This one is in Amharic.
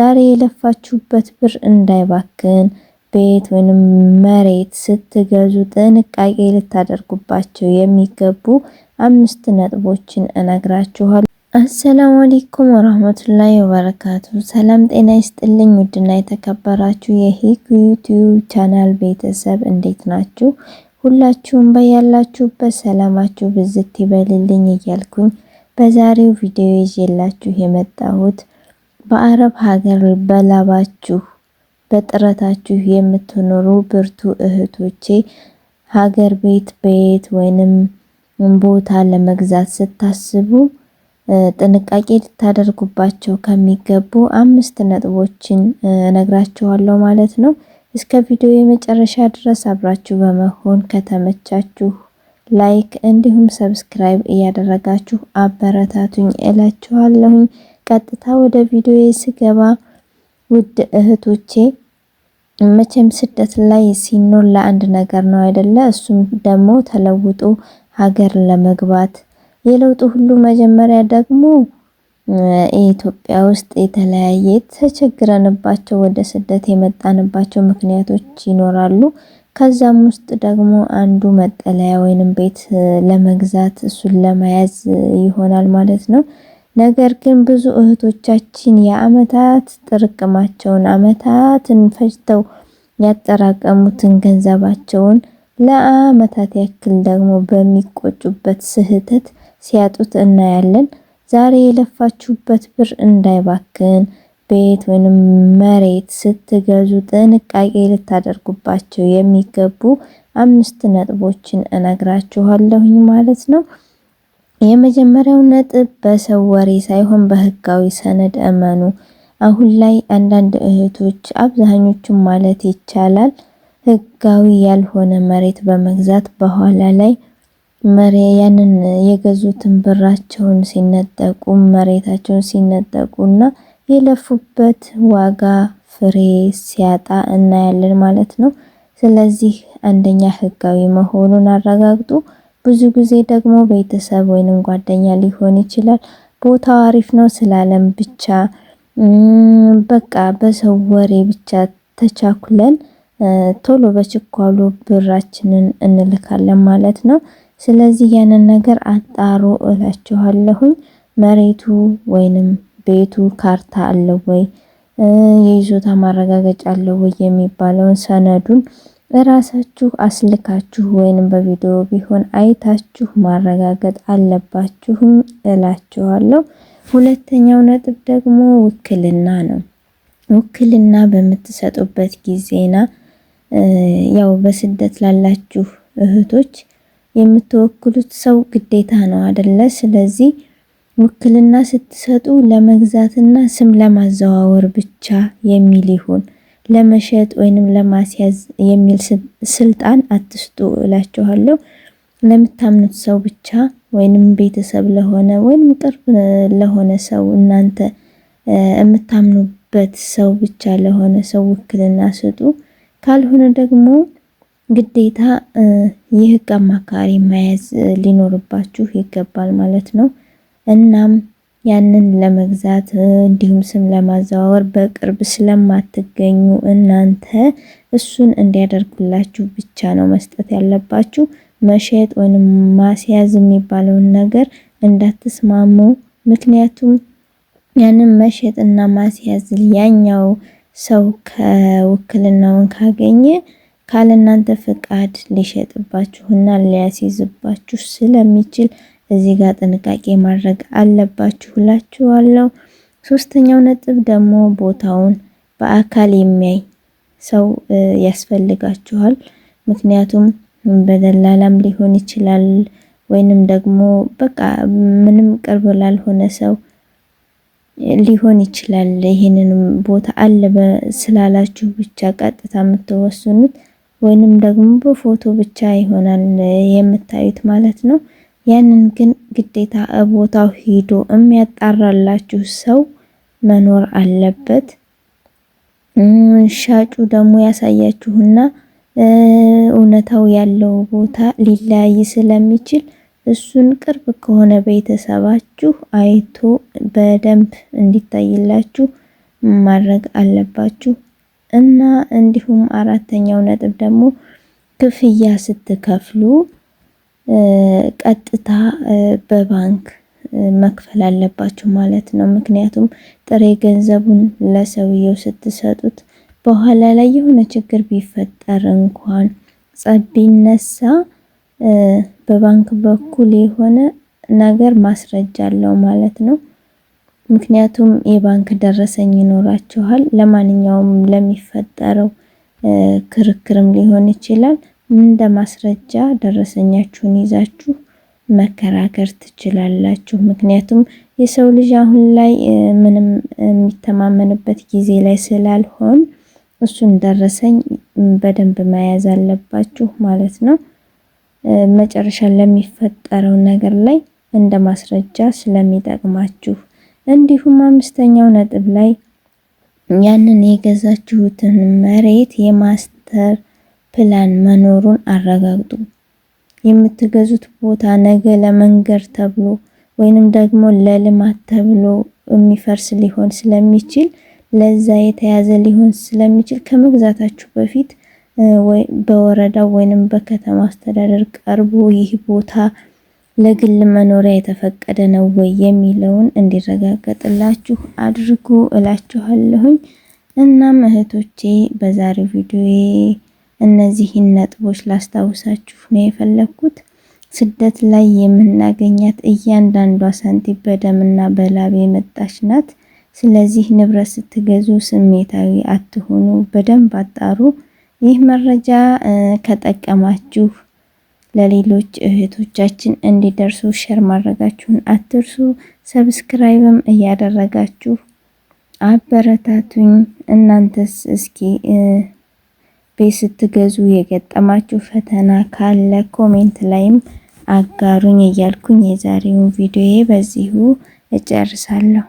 ዛሬ የለፋችሁበት ብር እንዳይባክን ቤት ወይንም መሬት ስትገዙ ጥንቃቄ ልታደርጉባቸው የሚገቡ 5 ነጥቦችን እነግራችኋለሁ። አሰላሙ አለይኩም ወራህመቱላሂ ወበረካቱ። ሰላም ጤና ይስጥልኝ። ውድና የተከበራችሁ የሂክ ዩቲዩብ ቻናል ቤተሰብ እንዴት ናችሁ? ሁላችሁም በያላችሁበት ሰላማችሁ ብዝት ይበልልኝ እያልኩኝ በዛሬው ቪዲዮ ይዤላችሁ የመጣሁት በአረብ ሀገር በላባችሁ በጥረታችሁ የምትኖሩ ብርቱ እህቶቼ ሀገር ቤት ወይንም ቦታ ለመግዛት ስታስቡ ጥንቃቄ ልታደርጉባቸው ከሚገቡ 5 ነጥቦችን እነግራችኋለሁ ማለት ነው። እስከ ቪዲዮ የመጨረሻ ድረስ አብራችሁ በመሆን ከተመቻችሁ ላይክ እንዲሁም ሰብስክራይብ እያደረጋችሁ አበረታቱኝ እላችኋለሁኝ። ቀጥታ ወደ ቪዲዮ ስገባ ውድ እህቶቼ መቼም ስደት ላይ ሲኖር ለአንድ ነገር ነው አይደለ? እሱም ደግሞ ተለውጦ ሀገር ለመግባት የለውጡ ሁሉ መጀመሪያ ደግሞ ኢትዮጵያ ውስጥ የተለያየ ተቸግረንባቸው ወደ ስደት የመጣንባቸው ምክንያቶች ይኖራሉ። ከዛም ውስጥ ደግሞ አንዱ መጠለያ ወይንም ቤት ለመግዛት እሱን ለመያዝ ይሆናል ማለት ነው። ነገር ግን ብዙ እህቶቻችን የአመታት ጥርቅማቸውን አመታትን ፈጅተው ያጠራቀሙትን ገንዘባቸውን ለአመታት ያክል ደግሞ በሚቆጩበት ስህተት ሲያጡት እናያለን። ዛሬ የለፋችሁበት ብር እንዳይባክን ቤት ወይንም መሬት ስትገዙ ጥንቃቄ ልታደርጉባቸው የሚገቡ 5 ነጥቦችን እነግራችኋለሁኝ ማለት ነው። የመጀመሪያው ነጥብ በሰው ወሬ ሳይሆን በህጋዊ ሰነድ እመኑ። አሁን ላይ አንዳንድ እህቶች አብዛኞቹም ማለት ይቻላል ህጋዊ ያልሆነ መሬት በመግዛት በኋላ ላይ ያንን የገዙትን ብራቸውን ሲነጠቁ መሬታቸውን ሲነጠቁና የለፉበት ዋጋ ፍሬ ሲያጣ እናያለን ማለት ነው። ስለዚህ አንደኛ ህጋዊ መሆኑን አረጋግጡ። ብዙ ጊዜ ደግሞ ቤተሰብ ወይንም ጓደኛ ሊሆን ይችላል ቦታው አሪፍ ነው ስላለም ብቻ በቃ በሰው ወሬ ብቻ ተቻኩለን ቶሎ በችኳሉ ብራችንን እንልካለን ማለት ነው። ስለዚህ ያንን ነገር አጣሩ እላችኋለሁኝ። መሬቱ ወይንም ቤቱ ካርታ አለው ወይ የይዞታ ማረጋገጫ አለው ወይ የሚባለውን ሰነዱን እራሳችሁ አስልካችሁ ወይንም በቪዲዮ ቢሆን አይታችሁ ማረጋገጥ አለባችሁ እላችኋለሁ። ሁለተኛው ነጥብ ደግሞ ውክልና ነው። ውክልና በምትሰጡበት ጊዜና ያው በስደት ላላችሁ እህቶች የምትወክሉት ሰው ግዴታ ነው አይደለ? ስለዚህ ውክልና ስትሰጡ ለመግዛትና ስም ለማዘዋወር ብቻ የሚል ይሁን። ለመሸጥ ወይንም ለማስያዝ የሚል ስልጣን አትስጡ እላችኋለሁ። ለምታምኑት ሰው ብቻ ወይንም ቤተሰብ ለሆነ ወይንም ቅርብ ለሆነ ሰው እናንተ የምታምኑበት ሰው ብቻ ለሆነ ሰው ውክልና ስጡ። ካልሆነ ደግሞ ግዴታ የህግ አማካሪ መያዝ ሊኖርባችሁ ይገባል ማለት ነው። እናም ያንን ለመግዛት እንዲሁም ስም ለማዘዋወር በቅርብ ስለማትገኙ እናንተ እሱን እንዲያደርጉላችሁ ብቻ ነው መስጠት ያለባችሁ። መሸጥ ወይንም ማስያዝ የሚባለውን ነገር እንዳትስማሙ። ምክንያቱም ያንን መሸጥና ማስያዝ ያኛው ሰው ከውክልናውን ካገኘ ካለናንተ ፍቃድ ሊሸጥባችሁና ሊያስይዝባችሁ ስለሚችል እዚህ ጋር ጥንቃቄ ማድረግ አለባችሁ እላችኋለሁ። ሶስተኛው ነጥብ ደግሞ ቦታውን በአካል የሚያይ ሰው ያስፈልጋችኋል። ምክንያቱም በደላላም ሊሆን ይችላል ወይንም ደግሞ በቃ ምንም ቅርብ ላልሆነ ሰው ሊሆን ይችላል። ይሄንን ቦታ አለ ስላላችሁ ብቻ ቀጥታ የምትወስኑት ወይንም ደግሞ በፎቶ ብቻ ይሆናል የምታዩት ማለት ነው። ያንን ግን ግዴታ ቦታው ሄዶ የሚያጣራላችሁ ሰው መኖር አለበት። ሻጩ ደግሞ ያሳያችሁና እውነታው ያለው ቦታ ሊለያይ ስለሚችል እሱን ቅርብ ከሆነ ቤተሰባችሁ አይቶ በደንብ እንዲታይላችሁ ማድረግ አለባችሁ። እና እንዲሁም አራተኛው ነጥብ ደግሞ ክፍያ ስትከፍሉ ቀጥታ በባንክ መክፈል አለባችሁ ማለት ነው። ምክንያቱም ጥሬ ገንዘቡን ለሰውየው ስትሰጡት በኋላ ላይ የሆነ ችግር ቢፈጠር እንኳን ጸብ ቢነሳ በባንክ በኩል የሆነ ነገር ማስረጃ አለው ማለት ነው። ምክንያቱም የባንክ ደረሰኝ ይኖራችኋል። ለማንኛውም ለሚፈጠረው ክርክርም ሊሆን ይችላል እንደ ማስረጃ ደረሰኛችሁን ይዛችሁ መከራከር ትችላላችሁ። ምክንያቱም የሰው ልጅ አሁን ላይ ምንም የሚተማመንበት ጊዜ ላይ ስላልሆን እሱን ደረሰኝ በደንብ መያዝ አለባችሁ ማለት ነው። መጨረሻ ለሚፈጠረው ነገር ላይ እንደ ማስረጃ ስለሚጠቅማችሁ። እንዲሁም አምስተኛው ነጥብ ላይ ያንን የገዛችሁትን መሬት የማስተር ፕላን መኖሩን አረጋግጡ። የምትገዙት ቦታ ነገ ለመንገድ ተብሎ ወይንም ደግሞ ለልማት ተብሎ የሚፈርስ ሊሆን ስለሚችል ለዛ የተያዘ ሊሆን ስለሚችል ከመግዛታችሁ በፊት በወረዳው ወይንም በከተማ አስተዳደር ቀርቦ ይህ ቦታ ለግል መኖሪያ የተፈቀደ ነው ወይ የሚለውን እንዲረጋገጥላችሁ አድርጉ እላችኋለሁኝ። እናም እህቶቼ በዛሬው ቪዲዮዬ እነዚህን ነጥቦች ላስታውሳችሁ ነው የፈለኩት። ስደት ላይ የምናገኛት እያንዳንዷ ሳንቲም በደምና በላብ የመጣች ናት። ስለዚህ ንብረት ስትገዙ ስሜታዊ አትሆኑ፣ በደንብ አጣሩ። ይህ መረጃ ከጠቀማችሁ ለሌሎች እህቶቻችን እንዲደርሱ ሼር ማድረጋችሁን አትርሱ። ሰብስክራይብም እያደረጋችሁ አበረታቱኝ። እናንተስ እስኪ ቤት ስትገዙ የገጠማችሁ ፈተና ካለ ኮሜንት ላይም አጋሩኝ እያልኩኝ የዛሬውን ቪዲዮ በዚሁ እጨርሳለሁ።